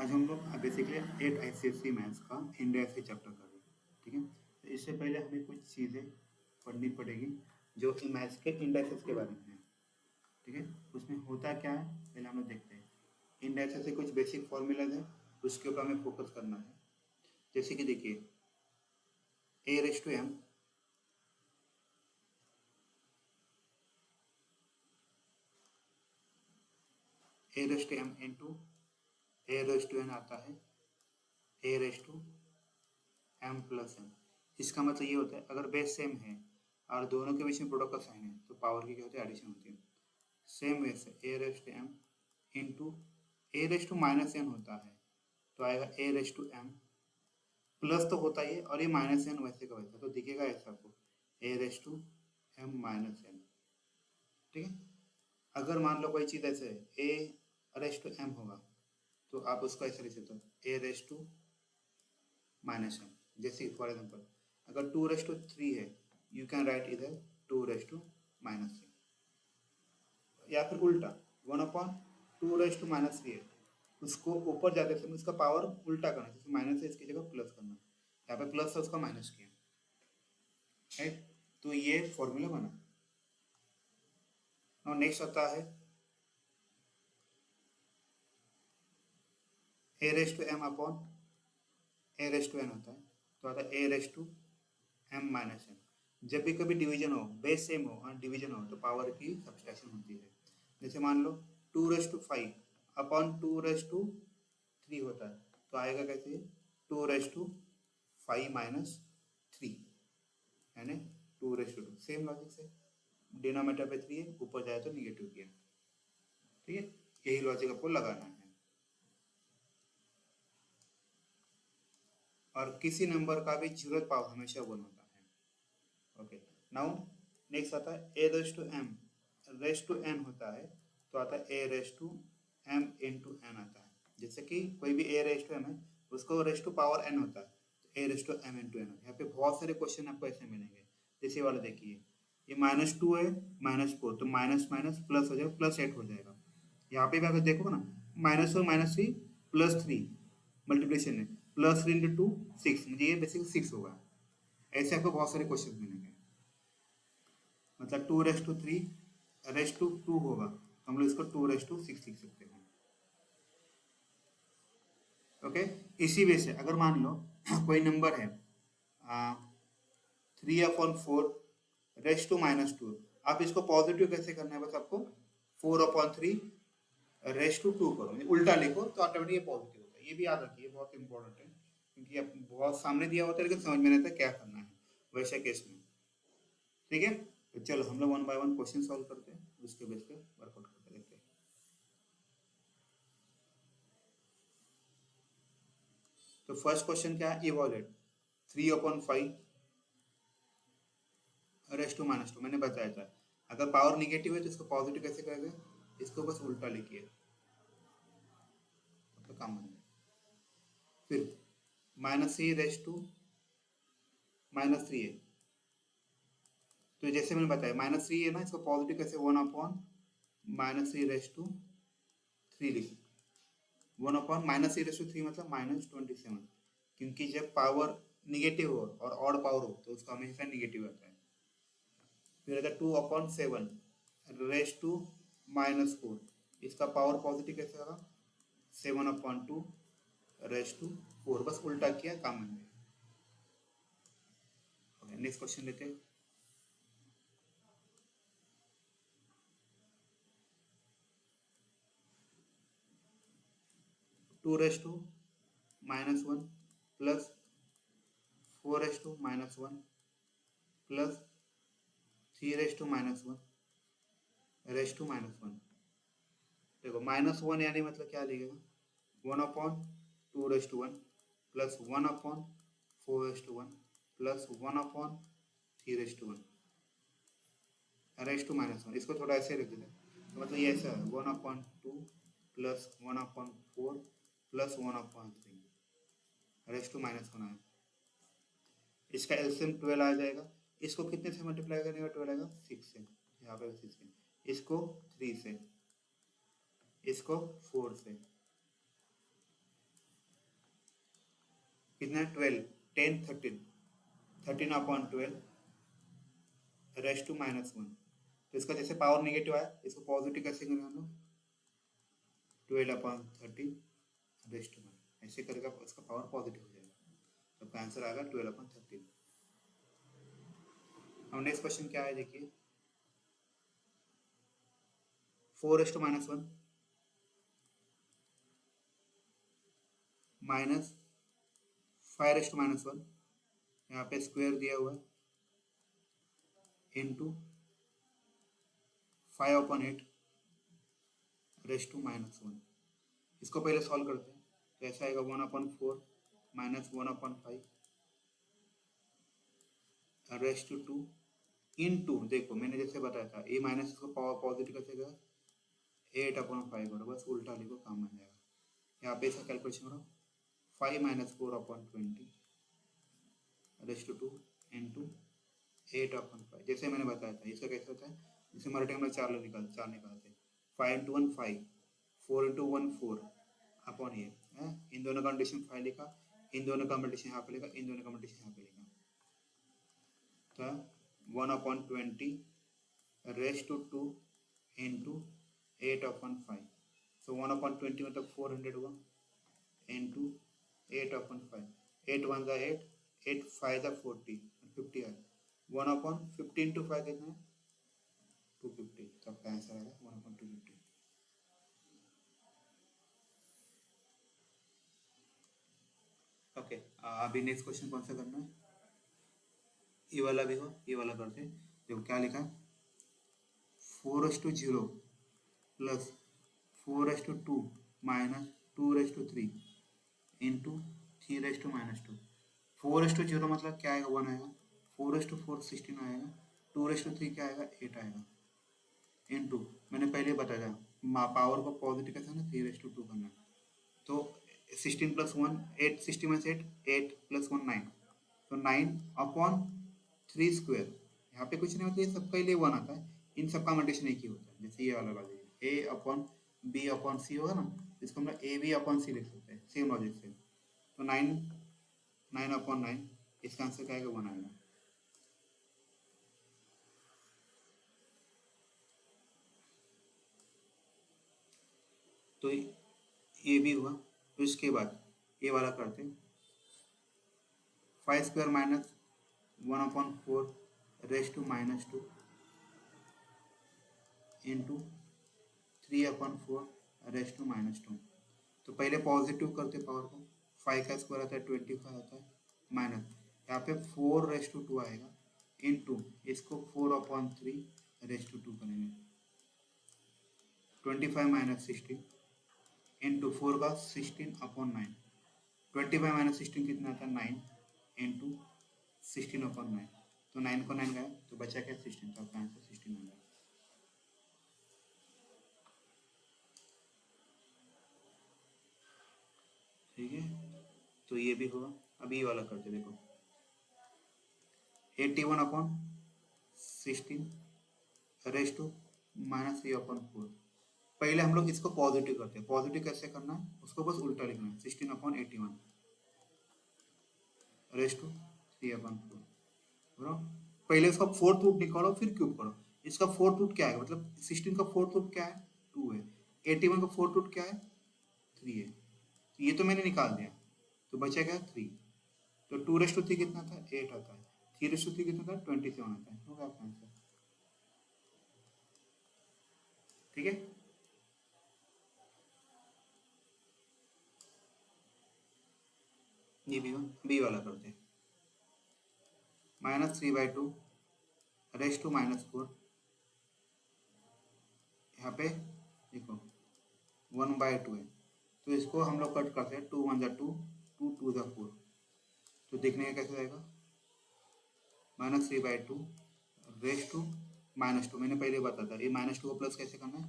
आज हम लोग बेसिकली 8 ICSE मैथ्स का इंडिया से चैप्टर कर रहे हैं। ठीक है, तो इससे पहले हमें कुछ चीज़ें पढ़नी पड़ेगी जो कि मैथ्स के इंडेक्सेस के बारे में है। ठीक है, उसमें होता क्या है पहले हम लोग देखते हैं। इंडेक्सेस से कुछ बेसिक फॉर्मूलाज है, उसके ऊपर हमें फोकस करना है। जैसे कि देखिए a raise to m a raise to m into a raise to n आता है a raise to m plus n। इसका मतलब ये होता है अगर बेस सेम है और दोनों के बीच में प्रोडक्ट का साइन है तो पावर की क्या होती है, एडिशन होती है। सेम वे से a raise to m into a raise to minus n होता है तो आएगा a raise to m plus तो होता ही है और ये माइनस n वैसे का वैसा तो दिखेगा ऐसा आपको a raise to m minus n। ठीक है, अगर मान लो कोई चीज़ ऐसे है a रेज टू m होगा तो आप उसको ऐसे लिख सकते हो a raise to minus m। जैसे फॉर एग्जाम्पल अगर 2 रेज टू 3 है यू कैन राइट इधर 2 रेज टू माइनस 3 या फिर उल्टा 1/2 रेज टू माइनस 3 है उसको ऊपर जाते समय उसका पावर उल्टा करना, जैसे माइनस है इसकी जगह प्लस करना, यहाँ पे प्लस है उसका माइनस किया। राइट, तो ये फॉर्मूला बना। और नेक्स्ट आता है a raise to m upon a raise to n होता है तो आता है a raise to m minus n। जब भी कभी डिवीजन हो, बेस सेम हो और डिवीजन हो तो पावर की सब्सट्रैक्शन होती है। जैसे मान लो 2/5 अपॉन 2/3 होता है तो आएगा कैसे 2/5 माइनस 3 यानी 2/2। सेम लॉजिक से डिनोमीटर पे 3 है, ऊपर जाए तो निगेटिव किया। ठीक है, यही लॉजिक आपको लगाना है। और किसी नंबर का भी जीरोथ पावर हमेशा 1 होता है। ओके, नाउ नेक्स्ट आता है a raise to m raise to n होता है तो आता है a raise to m into n आता है। जैसे कि कोई भी a रेज टू m है उसको रेज टू पावर n होता है तो a raise to m into n। यहाँ पे बहुत सारे क्वेश्चन आपको ऐसे मिलेंगे। जैसे वाला देखिए ये -2 है -4 तो माइनस माइनस प्लस हो जाएगा +8 हो जाएगा। यहाँ पे भी अगर देखो ना -4 -3 +3 मल्टीप्लिकेशन है +3 इंटू 2 6 मुझे ये बेसिक 6 होगा। ऐसे आपको बहुत सारे क्वेश्चन मिलेंगे। मतलब 2/3 रेज टू 2 होगा तो हम लोग इसको 2/6 लिख सकते हैं। ओके, इसी वजह से अगर मान लो कोई नंबर है 3/4 रेज टू -2 आप इसको पॉजिटिव कैसे करना है, बस आपको 4/3 रेज टू 2 करो, उल्टा लिखो तो ऑटोमेटिक पॉजिटिव होता है। ये भी याद रखिए, बहुत इंपॉर्टेंट है क्योंकि अब बहुत सामने दिया होता है लेकिन समझ में नहीं आता क्या करना है वैसे केस में। ठीक है, तो चलो हम लोग 1 बाय 1 क्वेश्चन सॉल्व करते हैं, उसके बेस पे वर्कआउट करते देखते हैं। तो फर्स्ट क्वेश्चन क्या है, इवॉल्यूट 3/5 रेज टू -2 मैंने बताया था अगर पावर निगेटिव है तो इसको पॉजिटिव कैसे करेंगे, इसको बस उल्टा लिखिए तो काम बन जाए। फिर -3 रेज टू -3 है तो जैसे मैंने बताया -3 है ना, इसको पॉजिटिव कैसे 1/-3 रेज टू 3 लिखिए। 1/-3 रेज टू 3 मतलब -27 क्योंकि जब पावर निगेटिव हो और ऑड पावर हो तो उसका हमेशा निगेटिव आता है। फिर आता है 2/7 रेज टू -4 इसका पावर पॉजिटिव कैसे होगा 7/2 रेज टू 4 बस उल्टा किया काम बन गया। नेक्स्ट क्वेश्चन लेते हैं। 2/-1 प्लस 4/-1 प्लस 3/-1 रेज टू -1। देखो -1 यानी मतलब क्या लिखेगा 1/2/1 प्लस 1/4/1 प्लस 1/3/1 रेज टू -1। इसको थोड़ा ऐसे लिख देते हैं तो मतलब ये ऐसा है 1/2 प्लस 1/4 प्लस 1/3 रेज टू -1 है। इसका एलसीएम 12 आ जाएगा। इसको कितने से मल्टीप्लाई करेगा 12 आएगा 6 से, यहाँ पे 6 से, इसको 3 से, इसको 4 से, कितना है 12, 10, 13/12 रेस टू -1। तो इसका जैसे पावर नेगेटिव आया, इसको पॉजिटिव कैसे करेंगे हम लोग, 12/13 रेस टू 1, ऐसे करेगा इसका पावर पॉजिटिव हो जाएगा। तो आपका आंसर आएगा 12/13। अब नेक्स्ट क्वेश्चन क्या है देखिए, 4 - 1 माइनस 5 - 1, यहाँ पे स्क्वायर दिया हुआ है, इंटू 5/8 रेस टू -1। इसको पहले सॉल्व करते हैं। तो ऐसा आएगा 1/4 माइनस 1/5 रेस टू 2 इंटू, देखो मैंने जैसे बताया था ए माइनस इसको पावर पॉजिटिव कैसे गया, 8/5 करो, बस उल्टा लिखो काम आ जाएगा। यहाँ पे इसका कैलकुलेशन करो, 5 - 4/20 रेस टू 2 इंटू 8/5, जैसे मैंने बताया था। इसका कैसे होता है, जैसे मराठी में चार निकालते हैं, 5 × 1 5, 4 × 1 4 अपॉन ये है, इन दोनों का मल्टीप्लिकेशन 5 लिखा, इन दोनों का मल्टीप्लिकेशन यहाँ पे लिखा, इन दोनों का मल्टीप्लिकेशन यहाँ पे लिखा। तो 1/20 रेस टू 2 इंटू 8/5। सो 1/20 मतलब 400 हुआ, इंटू 8/5, 8 1 ज़ा 8, 8 5 ज़ा 40, 50 है। 1/50 इंटू 5 कितना है, 250। तो आपका आंसर आएगा 1/250। ओके, अभी नेक्स्ट क्वेश्चन कौन सा करना है, ये वाला भी हो, ये वाला करते हैं। देखो क्या लिखा है, 4:0 प्लस 4:2 माइनस 2:3 इंटू 3:-2। 4:0 मतलब क्या आएगा, 1 आएगा, 4:4 16 आएगा, 2:3 क्या आएगा, 8 आएगा, इंटू मैंने पहले बताया था पावर को पॉजिटिव कैसे ना 3:2 करना। तो 16 + 1 8, 60 - 8 8 + 1 9, तो 9/3 स्क्वायर। यहाँ पे कुछ नहीं होता, ये सबके लिए 1 आता है, इन सबका मल्टीप्लिकेशन एक ही होता है। जैसे ये वाला लॉजिक A/B/C होगा ना, इसको हम लोग AB/C लिख सकते हैं, सेम लॉजिक से। तो 9/9, इसका आंसर क्या आएगा, 1 आएगा। तो ये भी हुआ। तो इसके बाद ये वाला करते हैं, 5² minus 1/4 raise to -2 into 3/4 raise to -2। तो पहले पॉजिटिव करते पावर को, 5 का स्क्वायर आता है 25 आता है, माइनस यहाँ पे 4:2 आएगा, इंटू इसको 4/3 रेस टू 2 करेंगे, 25 - 16 इंटू 4 का 16/9, 25 - 16 कितना आता है 9 इंटू 16/9। तो 9 को 9 गया तो बचा क्या 16, तो आपका आंसर 16 हो गया। ठीक है, तो ये भी हुआ। अभी ये वाला करते देखो, 81/16 रेस टू -3/4। पहले हम लोग इसको पॉजिटिव करते हैं। पॉजिटिव कैसे करना है, उसको बस उल्टा लिखना है, 16/81 रेस टू 3/4। बराबर, पहले इसका फोर्थ रूट निकालो फिर क्यूब करो। इसका फोर्थ रूट क्या है, मतलब 16 का फोर्थ रूट क्या है, 2 है। 81 का फोर्थ रूट क्या है, 3 है। तो ये तो मैंने निकाल दिया, तो बचा क्या 3। तो 2:3 कितना था, 8 आता है, 3:3 कितना था, 27 आता है, होगा आपका आंसर। ठीक है, ये बी वाला करते हैं, -3/2 रेस टू -4। यहाँ पे देखो 1/2 है, तो इसको हम लोग कट करते हैं, 2 1 = 2, 2 2 = 4। तो देखने का कैसे जाएगा, -3/2 रेस टू -2। मैंने पहले बताया था, ये -2 को प्लस कैसे करना है,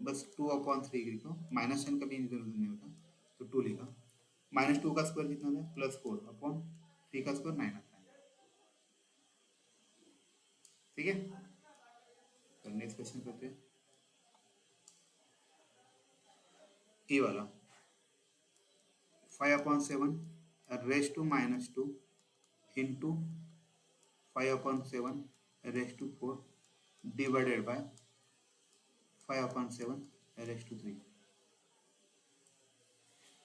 बस 2/3 लिखो, माइनस साइन कभी जरूरत नहीं होता, तो 2 लिखा। -2 का स्क्वायर कितना है, +4/3 का स्क्वायर 9 आता है। ठीक है, तो नेक्स्ट क्वेश्चन करते हैं, ये वाला 5/7 raise to -2 into 5/7 raise to 4 divided by 5/7 raise to 3।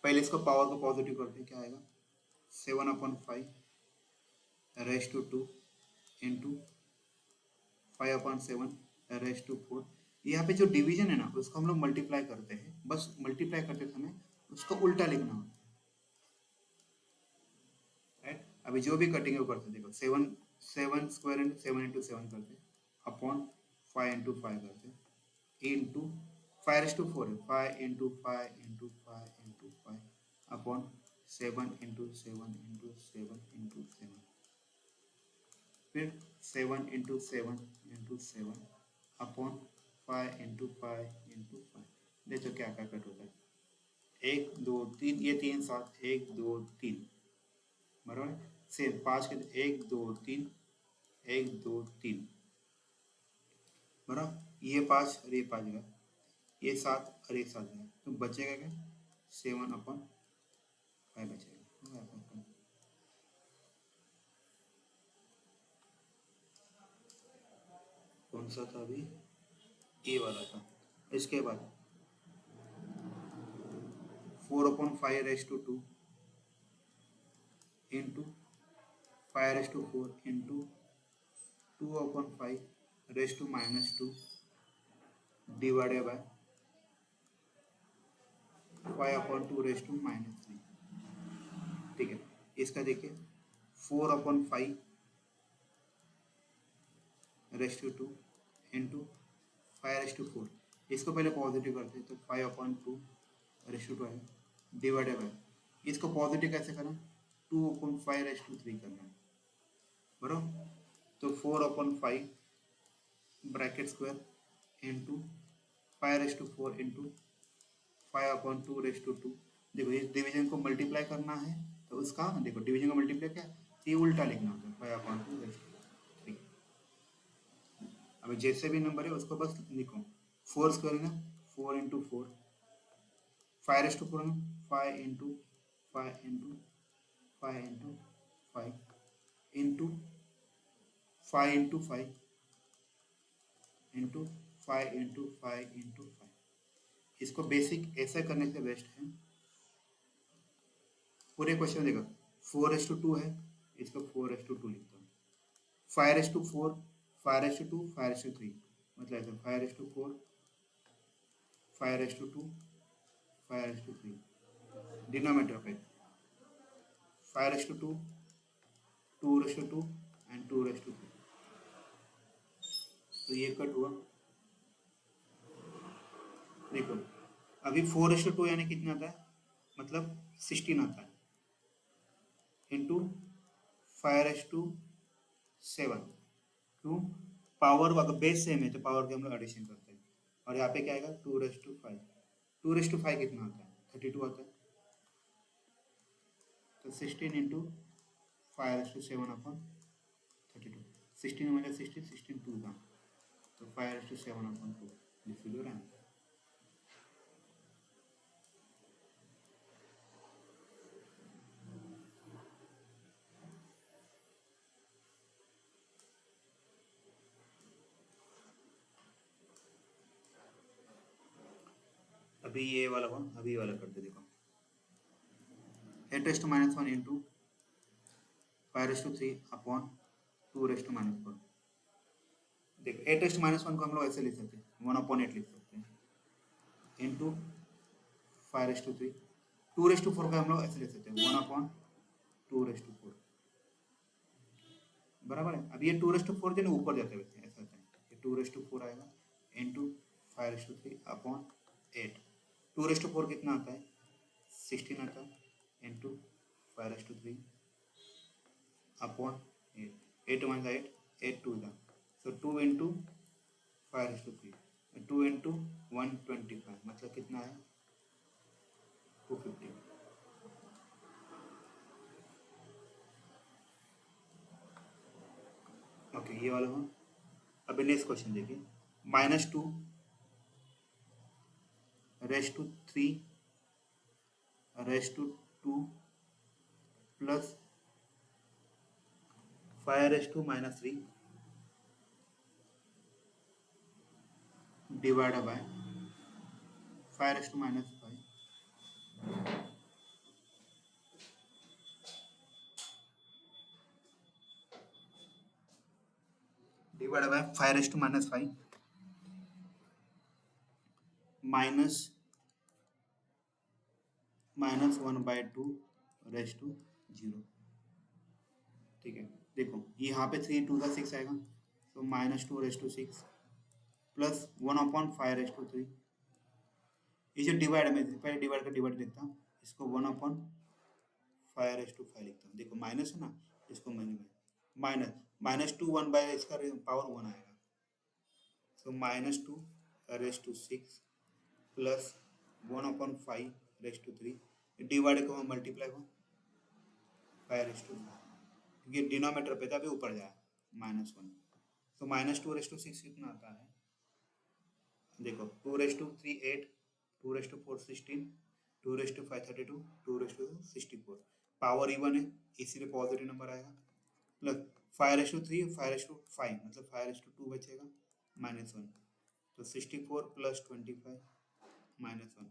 पहले इसको पावर को पॉजिटिव करते हैं, क्या आएगा 7/5 raise to 2 into 5/7 raise to 4। यहाँ पे जो डिवीजन है ना उसको हम लोग मल्टीप्लाई करते हैं, बस मल्टीप्लाई करते समय उसको उल्टा लिखना होता है, राइट। अभी जो भी कटिंग है वो करते देखो, 7 स्क्वायर इंटू 7 करते अपॉन 5 करते इंटू 5/4 है, 5 अपॉन 7 फिर 7 अपॉन 5 देखो क्या क्या कट होता है, 1 2 3, ये 3 7 1 2 3 बराबर। सेम 5 के 1 2 3 1 2 3 बराबर। ये 5 और ये 5 गया, ये 7 और ये 7 गया, तो बचेगा क्या 7/5 बचेगा। कौन सा था अभी, ये वाला था। इसके बाद 4/5 raise to 2 into 5/4 into 2/5 raise to -2 divided by 5/2 raise to -3। ठीक है, इसका देखिए 4/5 रेस टू 2 इंटू 5/4, इसको पहले पॉजिटिव करते हैं तो 5/2 रेस टू 2 है डिवाइडेड बाय, इसको पॉजिटिव कैसे करना 2/5 रेस टू 3 करना है बराबर। तो 4/5 bracket square into 5/4 into 5/2 raise to 2। देखो इस डिवीजन को मल्टीप्लाई करना है तो उसका देखो डिवीजन को मल्टीप्लाई क्या ये उल्टा लिखना होता है 5/2 रेस टू 3। अभी जैसे भी नंबर है उसको बस लिखो, 4 स्क्वायर है ना 4 इंटू 4, 5/4 है 5 into 5 into 5 into 5 into 5 into 5 into 5 into 5 into 5। इसको बेसिक ऐसे करने से बेस्ट है, पूरे क्वेश्चन देखो 4/2 है, इसको 4/2 लिखता हूँ, 5/4 5/2 5/3 मतलब ऐसे 5/4 5/2 5/3 डिनोमिनेटर पे 5/2 2/2 एंड 2/3। तो ये कट हुआ, देखो अभी 4/2 यानी कितना आता है मतलब 16 आता है इंटू 5/7। क्यों, पावर अगर बेस सेम है तो पावर के हम लोग एडिशन करते हैं, और यहाँ पे क्या आएगा 2/5। 2/5 कितना आता है 32 आता है, तो 16 इंटू 5/7 अपन 32, 16 मतलब 16 2 का, तो 5/7 अपन 2 लिख लो रहा है। अभी ये वाला वन अभी ये वाला करते देखो, 8⁻1 इंटू 5/3 अपॉन 2⁻4। देखो 8⁻1 को हम लोग ऐसे लिख सकते हैं 1/8 लिख सकते हैं इंटू 5/3, 2/4 का हम लोग ऐसे लिख सकते हैं 1/2/4 बराबर है। अब ये 2/4 जो ना ऊपर जाते हुए ऐसा होता है, ये 2/4 आएगा इंटू 5/3 अपॉन 8। 2/4 कितना आता है 16 आता है इंटू 5/3 अपॉन 8। 8 1 8 8 2 का, सो 2 इंटू 5/3 2 इंटू 125 मतलब कितना है 250। ओके ये वाला हो। अभी नेक्स्ट क्वेश्चन देखिए, -2 raise to 3 raise to 2 plus 5⁻³ divided by 5⁻5 divided by 5⁻5 minus 1/2⁻0। ठीक है, देखो यहाँ पे 3 2 का 6 आएगा, तो -2⁻6 प्लस 1/5⁻3। ये जो डिवाइड में पहले डिवाइड का डिवाइड लिखता हूँ, इसको 1/5⁻5 लिखता हूँ। देखो माइनस है ना, इसको -2 1 बाय इसका पावर 1 आएगा, तो -2⁻6 प्लस 1/5⁻3 डिवाइड को मल्टीप्लाई को 5⁻5, ये डिनोमीटर पे था, अभी ऊपर जाए -1, तो -2⁻6 कितना आता है, देखो 2⁻3 8, 2⁻4 16, 2⁻5 32, 2⁻64, पावर इवन है इसीलिए पॉजिटिव नंबर आएगा, प्लस 5⁻3 5⁻5 मतलब 5:2 बचेगा -1, तो 64 प्लस 25 -1,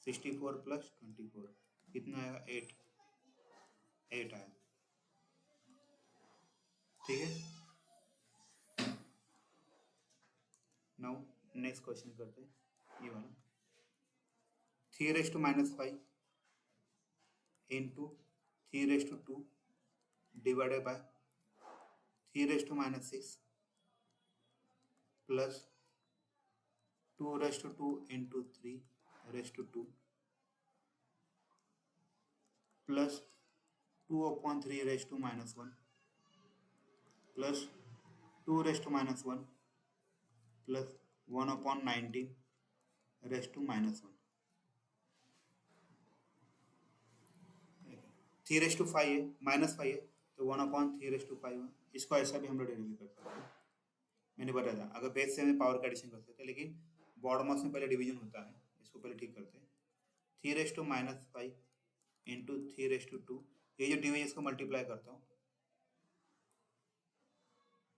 64 प्लस 24 कितना आएगा 8 आया। ठीक है, नाउ नेक्स्ट क्वेश्चन करते हैं, ये वाला 3⁻5 into 3⁻2 divided by 3⁻6 plus 2⁻2 into 3⁻2 plus 2/3⁻1 plus 2⁻1 plus 1/19⁻1। 3:5 है, -5 है, तो 1/3:5 है। इसको ऐसा भी हम लोग डेरिवेट कर सकते हैं, मैंने बताया था अगर बेस से में पावर का एडिशन कर सकते हैं, लेकिन बॉडमॉस में पहले डिवीजन होता है, इसको पहले ठीक करते हैं। 3⁻5 इंटू 3⁻2, ये जो डिवीजन इसको मल्टीप्लाई करता हूँ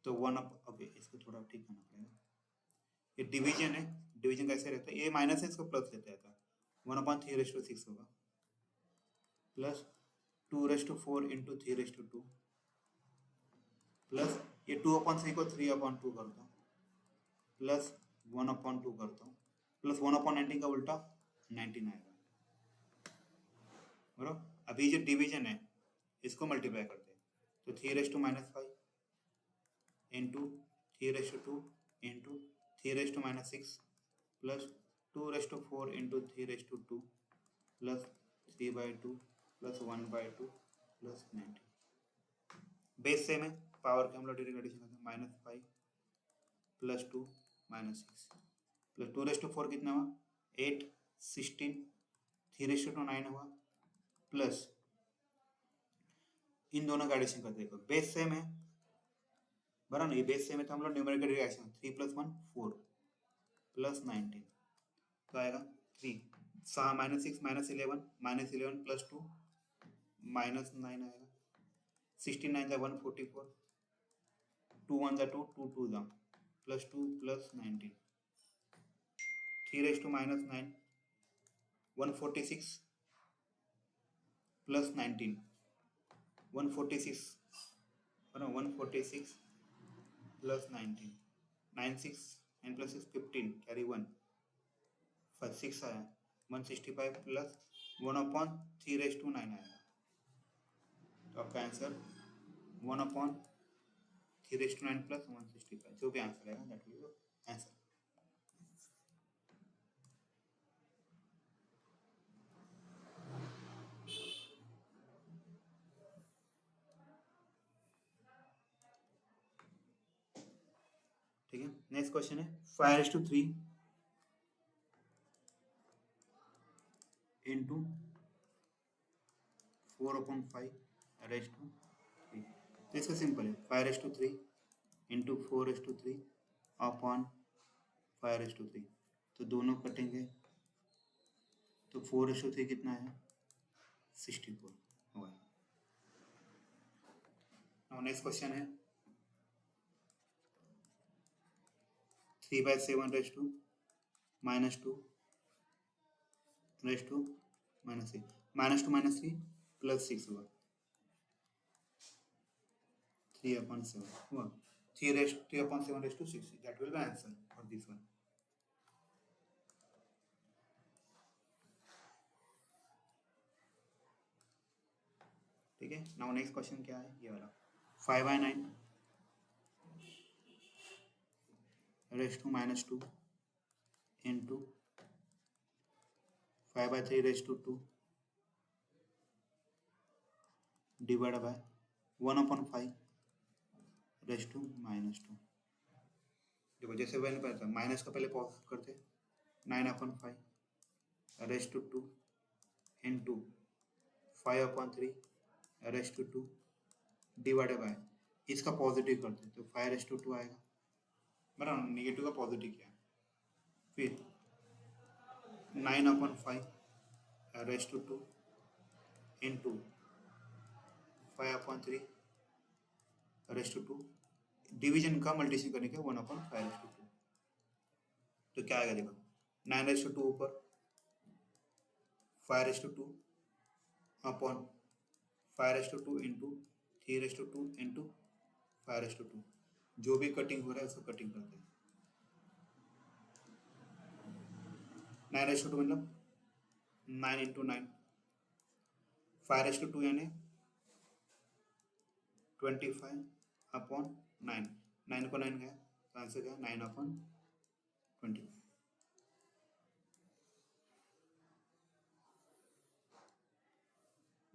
तो ओके इसको थोड़ा ठीक करना पड़ेगा, ये डिवीजन है, डिवीजन कैसे रहता है, ये माइनस है इसको प्लस लेते रहता है, 1/3:6 होगा प्लस 2⁻4 इंटू 3⁻2 प्लस ये 2/3 को 3/2 करता हूँ प्लस 1/2 करता हूँ प्लस 1/19 का उल्टा 19 आएगा, बराबर। अभी जो डिवीजन है इसको मल्टीप्लाई करते हैं, तो 3⁻5 into 3⁻2 into 3⁻6 plus 2⁻4 into 3⁻2 plus 3/2 plus 1/2 plus 19। Base same है, पावर के हम लोग डायरेक्ट एडिशन करते हैं, -5 प्लस 2 -6 प्लस 2⁻4 कितना हुआ 8 16, 3⁻2 9 हुआ, प्लस इन दोनों का एडिशन करते हैं, बेस सेम है बराबर ना, ये बेस सेम है तो हम लोग न्यूमेरिकल रिएक्शन 3 + 1 4 प्लस 19 तो आएगा 3 -6 -11 प्लस 2 -9 आएगा, 16 9 144, 2 1 2 2 2 plus 2 plus 19, 3⁻9 146 plus 19 146 146 plus 19 96 9 plus 6 15 carry 1 6 आया, 165 प्लस 1/3:9 आएगा, तो आपका आंसर 1/3:9 प्लस 165 जो भी आंसर आएगा दैट विल बी आंसर। ठीक है, नेक्स्ट क्वेश्चन है 5:3 इंटू 4/5 तो इसका सिंपल है 5:3 इंटू 4:3 अपॉन 5:3, तो दोनों कटेंगे तो 4:3 कितना है 64 होगा, नाउ नेक्स्ट क्वेश्चन है 3/7 रेस टू -2 रेस टू -3 -2 -3 +6 हुआ 3/7 हुआ 3/7 raise to 6 that will be answer for this one. ठीक है, नाउ नेक्स्ट क्वेश्चन क्या है, ये वाला 5/9 raise to -2 into 5/3 raise to 2 divide by 1/5 raise to -2। देखो जैसे मैंने बताया माइनस का पहले पॉजिटिव करते 9/5 raise to 2 into 5/3 raise to 2 divide by इसका पॉजिटिव करते तो 5 रेस टू 2 आएगा, बराबर, नेगेटिव का पॉजिटिव किया, फिर 9/5 raise to 2 into 5/3 raise to 2 division का मल्टीप्लिकेशन करने के 1/5 रेस टू 2 तो क्या आएगा, देखो 9 रेस टू 2 ऊपर 5 raise to 2 upon 5 raise to 2 into 3 raise to 2 into 5 raise to 2, जो भी कटिंग हो रहा है उसको कटिंग करते हैं। 9 रेस टू 2 मतलब 9 इंटू 9, 5 रेस टू 2 यानी 25 अपॉन 9, 9 को 9 गया तो आंसर क्या 9/20।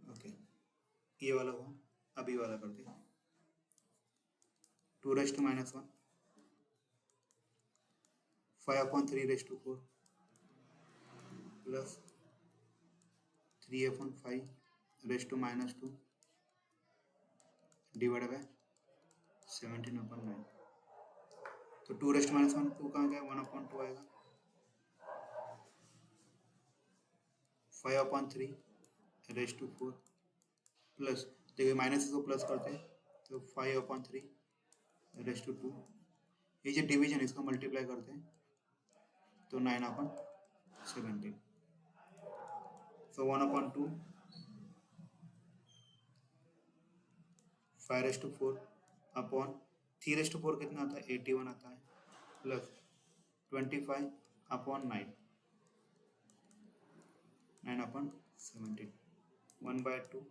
ओके, ये वाला हुआ, अभी वाला करते हैं 2 raise to -1 5/3 raise to 4 plus 3/5 raise to -2 divide by 17/9। तो 2 रेस टू -1 2 कहाँ गया 1/2 आएगा, 5/3 रेस टू 4 प्लस, देखिए माइनस को प्लस करते हैं तो 5/3 रेस टू 2, ये जो डिवीजन इसको मल्टीप्लाई करते हैं तो 9/17। So 1/2 5 raise to 4 upon 3 raise to 4 कितना आता है 81 आता है, प्लस 25 अपॉन 9/17 1/2।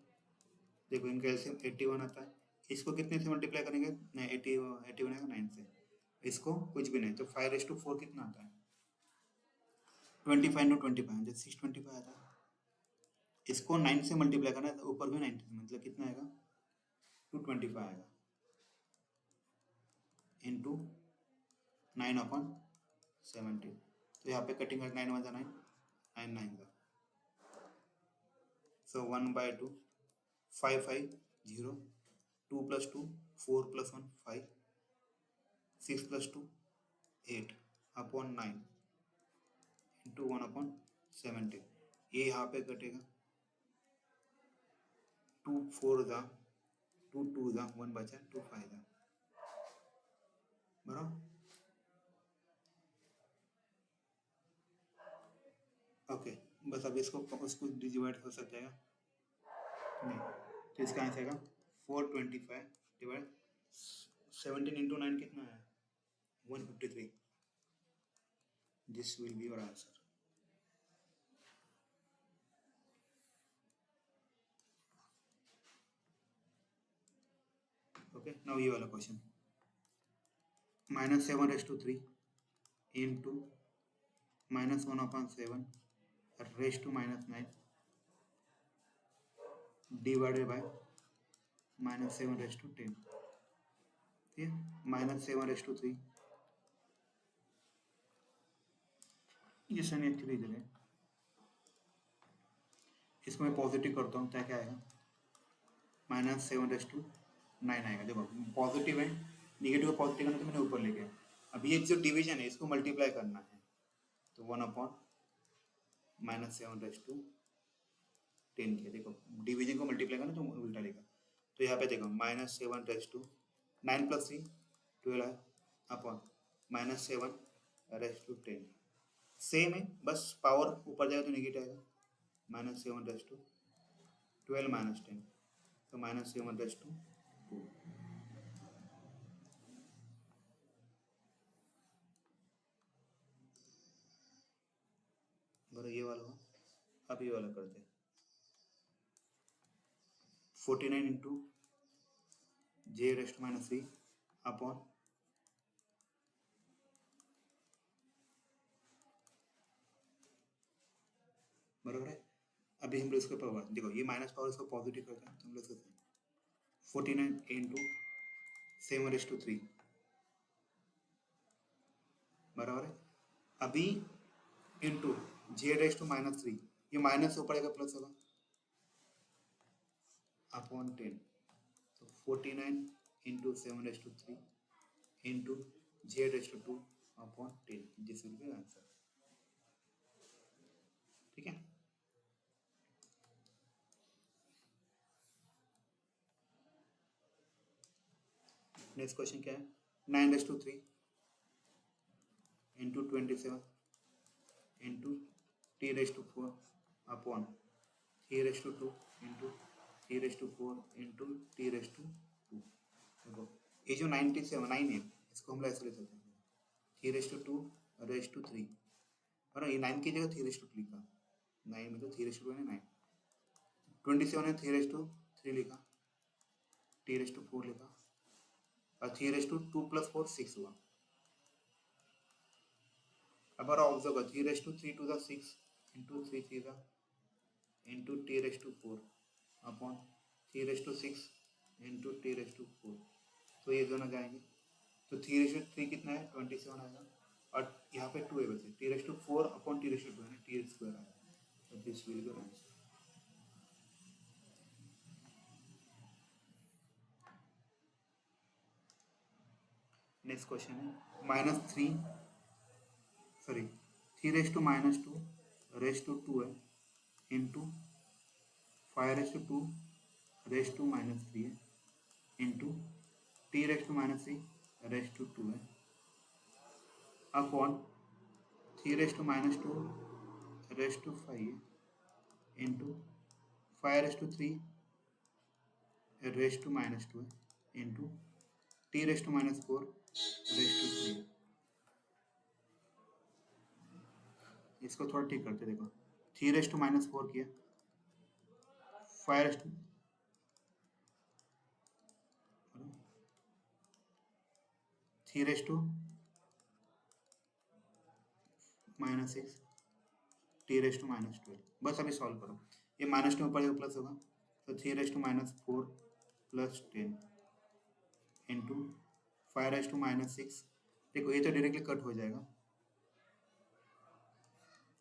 देखो इनका एलसीएम 81 आता है, इसको कितने से मल्टीप्लाई करेंगे, नहीं 81 आएगा 9 से, इसको कुछ भी नहीं तो 5 रेस टू 4 कितना आता है 25 × 25 जब 625 आता है, इसको 9 से मल्टीप्लाई करना है तो ऊपर भी 9 मतलब कितना आएगा 225 आएगा इंटू 9/17। तो यहाँ पे कटिंग कर 9 × 9 9 9 का, सो 1/2 5 5 0 2 + 2 4 + 1 5 6 + 2 8 अपॉन 9 इंटू 1/17। ये यहाँ पे कटेगा 2 4 दा 2 2 दा 1 बचा 2 5 दा, बराबर। ओके, बस अब इसको उसको डिवाइड हो सकता है नहीं, तो इसका आंसर आएगा 425 डिवाइड 17 इंटू 9 कितना है 153। This will be your answer. Okay, now ये वाला question -7 raise to 3 into -1/7 raise to -9 divided by -7 raise to 10। ठीक है, -7 रेस टू 3 ये सन एक्चुअली इधर है, इसको मैं पॉजिटिव करता हूँ तो क्या आएगा -7 रेस टू 9 आएगा। देखो पॉजिटिव है, निगेटिव को पॉजिटिव करना तो मैंने ऊपर ले गया, अब ये जो डिवीजन है इसको मल्टीप्लाई करना है तो 1/-7 रेस टू 10 किया, देखो डिवीजन को मल्टीप्लाई करना तो उल्टा लेगा तो यहाँ पे देखो -7 रेस टू 9 + 3 12 है अपॉन -7 रेस टू 10 सेम है, बस पावर ऊपर जाएगा तो नेगेटिव आएगा। -7 रेस टू 12 - 10 तो -7 रेस टू 2। बराबर ये वाला हो। अब ये वाला करते हैं 49 इंटू j⁻³ अपॉन बराबर है। अभी हम लोग इसके पावर देखो, ये माइनस पावर इसको पॉजिटिव करते हैं तो हम लोग सोचते हैं 49 इंटू 7⁻³ बराबर है। अभी इंटू j⁻³ ये माइनस से ऊपर आएगा प्लस होगा अपॉन 10 तो 49 into 7⁻³ into j⁻² upon 10 this will be answer. ठीक है, नेक्स्ट क्वेश्चन क्या है 9⁻³ into 27 into t⁻4 upon 3⁻2 into t⁻4 into t⁻2। देखो ये जो 97 9 है इसको हम लोग ऐसे ले सकते हैं 3⁻2 और ये 9 की जगह 3⁻2 लिखा, 9 में तो 3⁻2 है 9, 27 है 3⁻3 लिखा, t⁻4 लिखा और 3⁻2 + 4 6 हुआ। अब ऑब्जर्व कर 3⁻3 to the 6 into 3 3 into t⁻4 upon 3⁻6 into t⁻4 तो ये दोनों जाएंगे तो 3⁻3 कितना है 27 आएगा और यहाँ पे 2 है वैसे t⁻4 अपॉन t⁻2 है t² आएगा तो this will be answer. Next question है -3 रेस टू 2 है इंटू 5⁻2 रेस टू -3 है इंटू t⁻³ रेस टू 2 है अपॉन 3⁻² रेस टू 5 है इंटू 5⁻3 रेस टू -2 है इंटू t⁻4 रेस टू 3। इसको थोड़ा ठीक करते देखो 3⁻4 किया 5 3⁻6 t⁻12 बस अभी सॉल्व करो, ये -2 ऊपर प्लस होगा तो 3⁻4 + 10 इंटू 5⁻6 देखो ये तो डायरेक्टली कट हो जाएगा,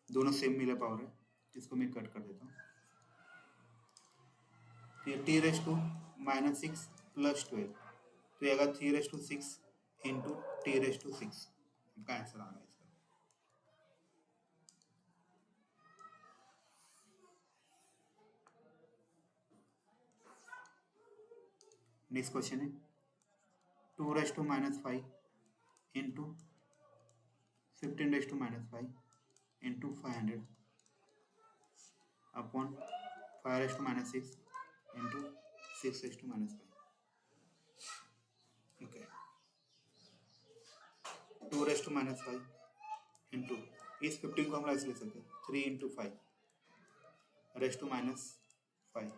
दोनों सेम मिला पावर है इसको मैं कट कर देता हूँ। ये t⁻6 + 12 तो ये अगर 3⁻6 इंटू t⁻6 का आंसर आ गया इसका। नेक्स्ट क्वेश्चन है 2⁻5 into 15⁻5 into 500 upon 5⁻6 into 6⁻5। Okay 2⁻5 into इस 15 को हम ऐसे ले सकते हैं 3 इंटू 5⁻5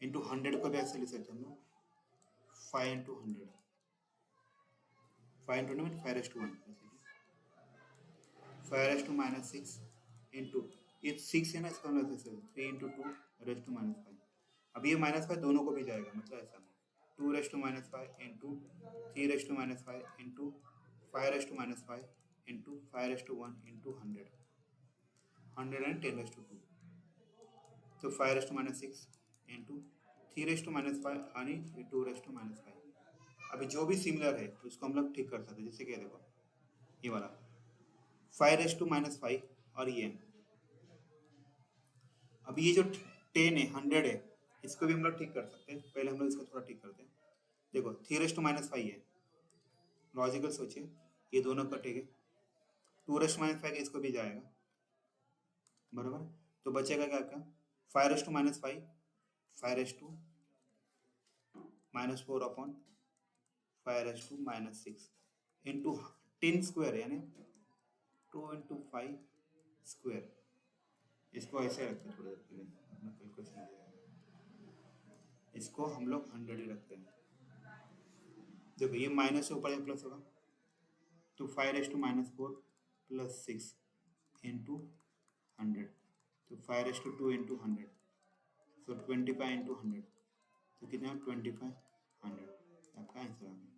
इंटू 100 को भी ऐसे ले सकते हैं हम लोग 5 इंटू 100 5 इंटू 100 5⁻1 5⁻6 इंटू ये 6 है ना इसका हम ऐसे 3 इंटू 2⁻5। अब ये -5 दोनों को भी जाएगा मतलब ऐसा 2⁻5 इंटू 3⁻5 इंटू 5⁻5 इंटू 5⁻1 इंटू 100 110⁻2 तो 5⁻6 इंटू 3⁻5 आणि 2⁻5। अभी जो भी सिमिलर है उसको हम लोग ठीक कर सकते हैं, जैसे कि देखो ये वाला 5⁻5 और ये अभी ये जो 10 है 100 है इसको भी हम लोग ठीक कर सकते हैं। पहले हम लोग इसको थोड़ा ठीक करते हैं। देखो 3⁻⁵ है, लॉजिकल सोचिए, ये दोनों कटेंगे, 2⁻⁵ इसको भी जाएगा, बराबर। तो बचेगा क्या आपका 5⁻⁵, 5⁻⁻4 अपॉन 5⁻⁻6 इंटू 10 स्क्वायर यानी 2 इंटू 5 स्क्वायर। इसको ऐसे रखते हैं थोड़ी देर के लिए, अपना कैलकुलेशन इसको हम लोग 100 ही रखते हैं। देखो ये माइनस से ऊपर या प्लस होगा, तो 5⁻⁻4 प्लस 6 इंटू 100, तो 5⁻2 इंटू 100, तो 25 इंटू 100, तो कितना 2500 आपका आंसर आ गया।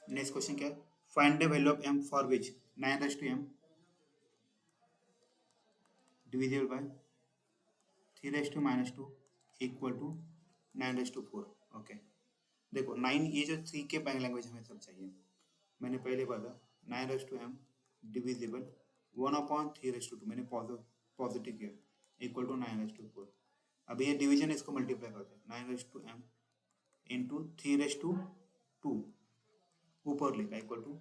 नेक्स्ट क्वेश्चन क्या है, find the value of m for which 9m divisible by 3⁻² equal to 9⁴। Okay, देखो 9, ये जो 3 के बैंक लैंग्वेज हमें सब चाहिए। मैंने पहले बोला 9m डिविजिबल 1/3/2, मैंने पॉजिटिव किया, इक्वल टू 9⁴। अब ये डिवीजन इसको मल्टीप्लाई करते हैं, 9m इंटू 3⁻2 ऊपर लिखा इक्वल टू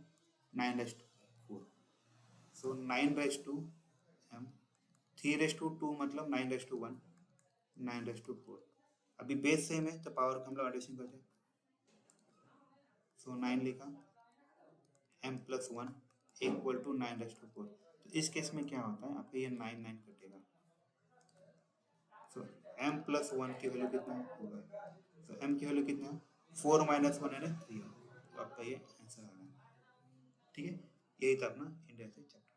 9⁴। सो 9⁻m 3⁻2 मतलब 9⁻1 9⁴। अभी बेस सेम है तो पावर का हम लोग एडिशन करते हैं। सो 9 लिखा, m+1 इक्वल टू 9⁴। तो इस केस में क्या होता है, आपका ये 9 कटेगा। सो m+1 की वैल्यू कितना होगा, तो m की वैल्यू कितना, 4 - 1 है ना 3, तो आपका ये आंसर आ गया। ठीक है, यही था अपना इंडिया से चैप्टर।